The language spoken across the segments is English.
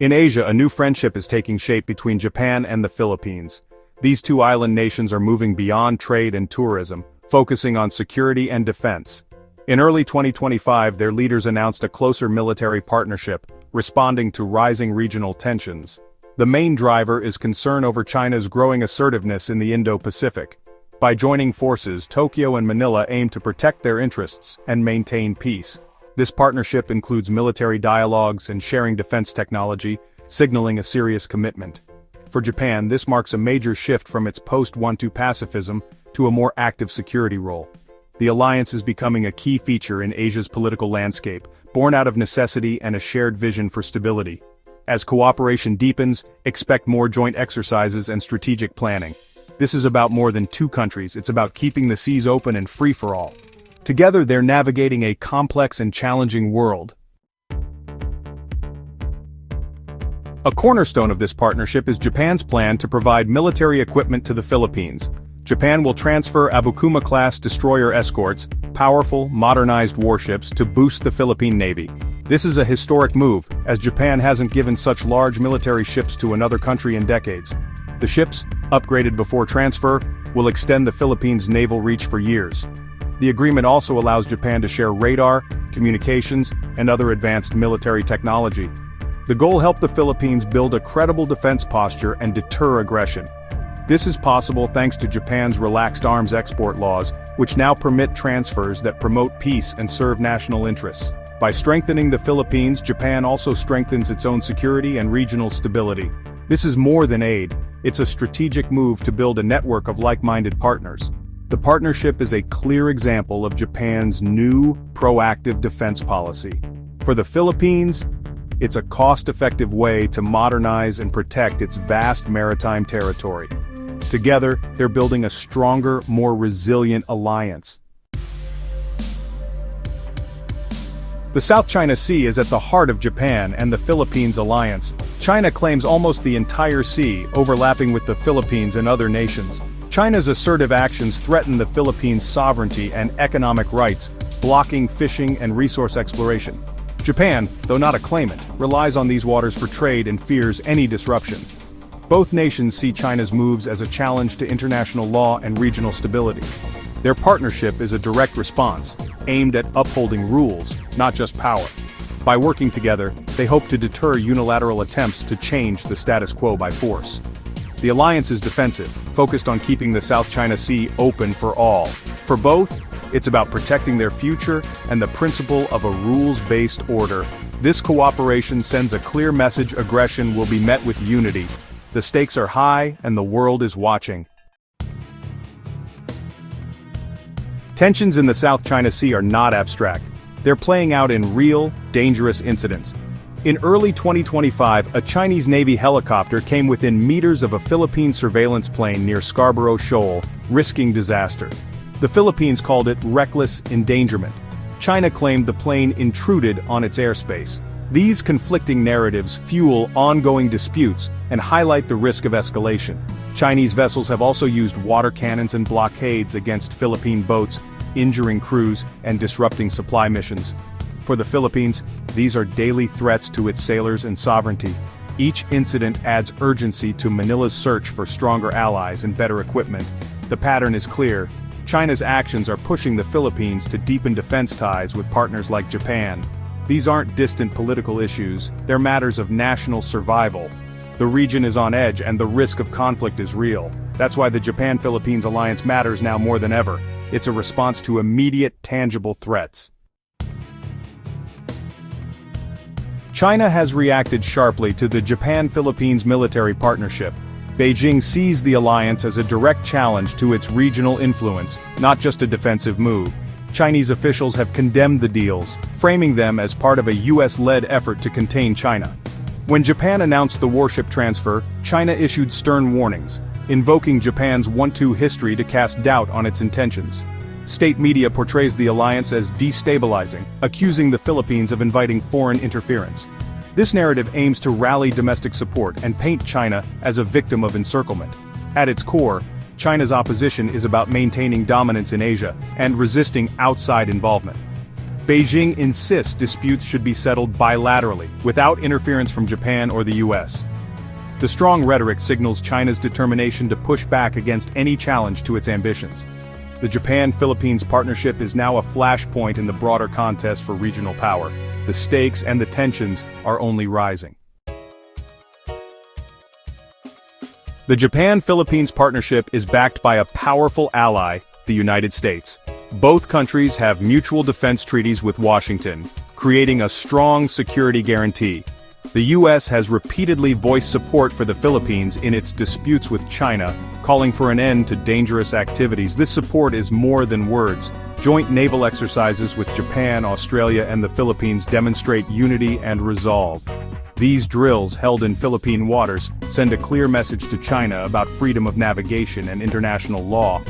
In Asia, a new friendship is taking shape between Japan and the Philippines. These two island nations are moving beyond trade and tourism, focusing on security and defense. In early 2025, their leaders announced a closer military partnership, responding to rising regional tensions. The main driver is concern over China's growing assertiveness in the Indo-Pacific. By joining forces, Tokyo and Manila aim to protect their interests and maintain peace. This partnership includes military dialogues and sharing defense technology, signaling a serious commitment. For Japan, this marks a major shift from its post-World War II pacifism to a more active security role. The alliance is becoming a key feature in Asia's political landscape, born out of necessity and a shared vision for stability. As cooperation deepens, expect more joint exercises and strategic planning. This is about more than two countries, it's about keeping the seas open and free for all. Together they're navigating a complex and challenging world. A cornerstone of this partnership is Japan's plan to provide military equipment to the Philippines. Japan will transfer Abukuma-class destroyer escorts, powerful, modernized warships, to boost the Philippine Navy. This is a historic move, as Japan hasn't given such large military ships to another country in decades. The ships, upgraded before transfer, will extend the Philippines' naval reach for years. The agreement also allows Japan to share radar, communications, and other advanced military technology. The goal helps the Philippines build a credible defense posture and deter aggression. This is possible thanks to Japan's relaxed arms export laws, which now permit transfers that promote peace and serve national interests. By strengthening the Philippines, Japan also strengthens its own security and regional stability. This is more than aid, it's a strategic move to build a network of like-minded partners. The partnership is a clear example of Japan's new, proactive defense policy. For the Philippines, it's a cost-effective way to modernize and protect its vast maritime territory. Together, they're building a stronger, more resilient alliance. The South China Sea is at the heart of Japan and the Philippines alliance. China claims almost the entire sea, overlapping with the Philippines and other nations. China's assertive actions threaten the Philippines' sovereignty and economic rights, blocking fishing and resource exploration. Japan, though not a claimant, relies on these waters for trade and fears any disruption. Both nations see China's moves as a challenge to international law and regional stability. Their partnership is a direct response, aimed at upholding rules, not just power. By working together, they hope to deter unilateral attempts to change the status quo by force. The alliance is defensive, focused on keeping the South China Sea open for all. For both, it's about protecting their future and the principle of a rules-based order. This cooperation sends a clear message: aggression will be met with unity. The stakes are high and the world is watching. Tensions in the South China Sea are not abstract. They're playing out in real, dangerous incidents. In early 2025, a Chinese Navy helicopter came within meters of a Philippine surveillance plane near Scarborough Shoal, risking disaster. The Philippines called it reckless endangerment. China claimed the plane intruded on its airspace. These conflicting narratives fuel ongoing disputes and highlight the risk of escalation. Chinese vessels have also used water cannons and blockades against Philippine boats, injuring crews and disrupting supply missions. For the Philippines, these are daily threats to its sailors and sovereignty. Each incident adds urgency to Manila's search for stronger allies and better equipment. The pattern is clear. China's actions are pushing the Philippines to deepen defense ties with partners like Japan. These aren't distant political issues, they're matters of national survival. The region is on edge and the risk of conflict is real. That's why the Japan-Philippines alliance matters now more than ever. It's a response to immediate, tangible threats. China has reacted sharply to the Japan-Philippines military partnership. Beijing sees the alliance as a direct challenge to its regional influence, not just a defensive move. Chinese officials have condemned the deals, framing them as part of a US-led effort to contain China. When Japan announced the warship transfer, China issued stern warnings, invoking Japan's World War II history to cast doubt on its intentions. State media portrays the alliance as destabilizing, accusing the Philippines of inviting foreign interference. This narrative aims to rally domestic support and paint China as a victim of encirclement. At its core, China's opposition is about maintaining dominance in Asia and resisting outside involvement. Beijing insists disputes should be settled bilaterally, without interference from Japan or the US. The strong rhetoric signals China's determination to push back against any challenge to its ambitions. The Japan-Philippines partnership is now a flashpoint in the broader contest for regional power. The stakes and the tensions are only rising. The Japan-Philippines partnership is backed by a powerful ally, the United States. Both countries have mutual defense treaties with Washington, creating a strong security guarantee. The U.S. has repeatedly voiced support for the Philippines in its disputes with China, calling for an end to dangerous activities. This support is more than words. Joint naval exercises with Japan, Australia, and the Philippines demonstrate unity and resolve. These drills, held in Philippine waters, send a clear message to China about freedom of navigation and international law.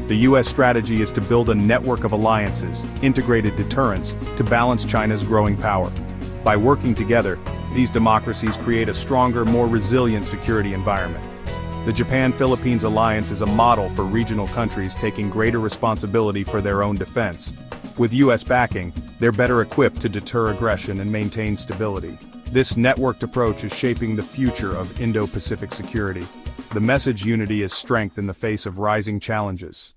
The U.S. strategy is to build a network of alliances, integrated deterrence, to balance China's growing power. By working together, these democracies create a stronger, more resilient security environment. The Japan-Philippines alliance is a model for regional countries taking greater responsibility for their own defense. With U.S. backing, they're better equipped to deter aggression and maintain stability. This networked approach is shaping the future of Indo-Pacific security. The message unity is strength in the face of rising challenges.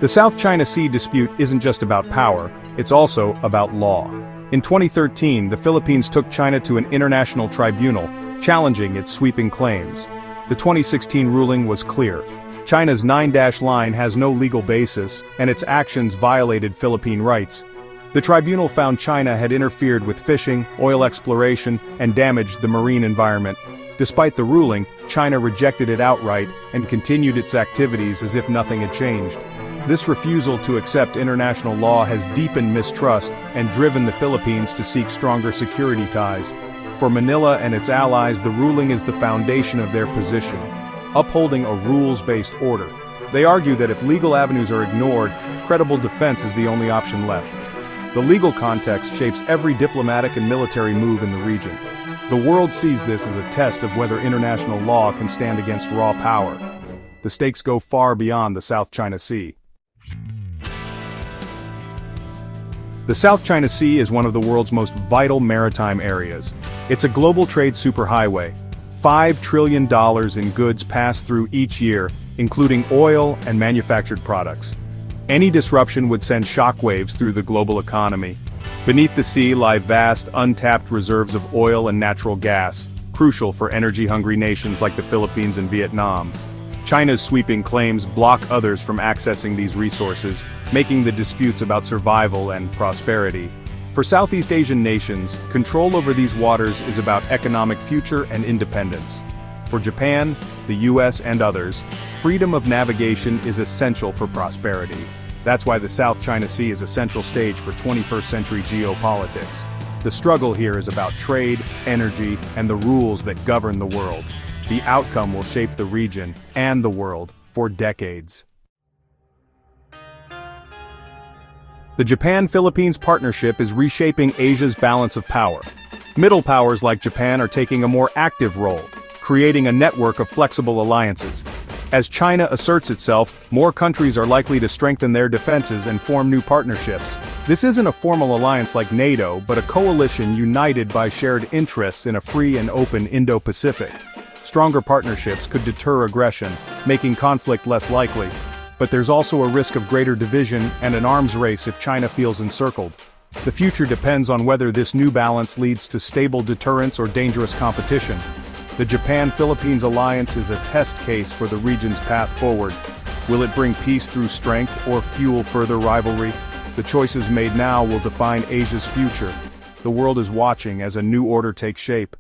The South China Sea dispute isn't just about power, it's also about law. In 2013, the Philippines took China to an international tribunal, challenging its sweeping claims. The 2016 ruling was clear. China's 9-dash line has no legal basis, and its actions violated Philippine rights. The tribunal found China had interfered with fishing, oil exploration, and damaged the marine environment. Despite the ruling, China rejected it outright and continued its activities as if nothing had changed. This refusal to accept international law has deepened mistrust and driven the Philippines to seek stronger security ties. For Manila and its allies, the ruling is the foundation of their position, upholding a rules-based order. They argue that if legal avenues are ignored, credible defense is the only option left. The legal context shapes every diplomatic and military move in the region. The world sees this as a test of whether international law can stand against raw power. The stakes go far beyond the South China Sea. The South China Sea is one of the world's most vital maritime areas. It's a global trade superhighway. $5 trillion in goods pass through each year, including oil and manufactured products. Any disruption would send shockwaves through the global economy. Beneath the sea lie vast, untapped reserves of oil and natural gas, crucial for energy-hungry nations like the Philippines and Vietnam. China's sweeping claims block others from accessing these resources, making the disputes about survival and prosperity. For Southeast Asian nations, control over these waters is about economic future and independence. For Japan, the US, and others, freedom of navigation is essential for prosperity. That's why the South China Sea is a central stage for 21st century geopolitics. The struggle here is about trade, energy, and the rules that govern the world. The outcome will shape the region and the world for decades. The Japan-Philippines partnership is reshaping Asia's balance of power. Middle powers like Japan are taking a more active role, creating a network of flexible alliances. As China asserts itself, more countries are likely to strengthen their defenses and form new partnerships. This isn't a formal alliance like NATO, but a coalition united by shared interests in a free and open Indo-Pacific. Stronger partnerships could deter aggression, making conflict less likely. But there's also a risk of greater division and an arms race if China feels encircled. The future depends on whether this new balance leads to stable deterrence or dangerous competition. The Japan-Philippines alliance is a test case for the region's path forward. Will it bring peace through strength or fuel further rivalry? The choices made now will define Asia's future. The world is watching as a new order takes shape.